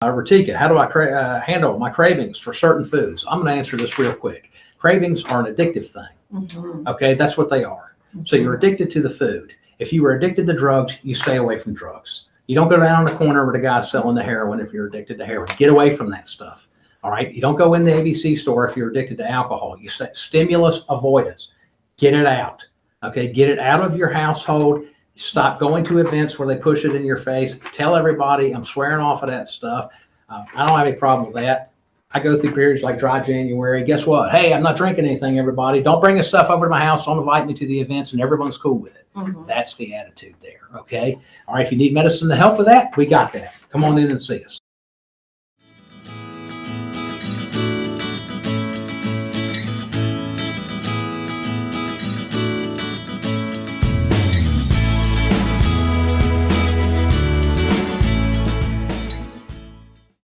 Ratika, how do I handle my cravings for certain foods? I'm going to answer this real quick. Cravings are an addictive thing. Okay, that's what they are. So you're addicted to the food. If you were addicted to drugs, you stay away from drugs. You don't go down the corner where the guy's selling the heroin if you're addicted to heroin. Get away from that stuff. All right. You don't go in the ABC store if you're addicted to alcohol. You say stimulus avoidance. Get it out. Okay. Get it out of your household. Stop going to events where they push it in your face. Tell everybody I'm swearing off of that stuff. I don't have any problem with that. I go through periods like dry January. Guess what? Hey, I'm not drinking anything, everybody. Don't bring this stuff over to my house. Don't invite me to the events, and everyone's cool with it. That's the attitude there. Okay. All right. If you need medicine to help with that, we got that. Come on in and see us.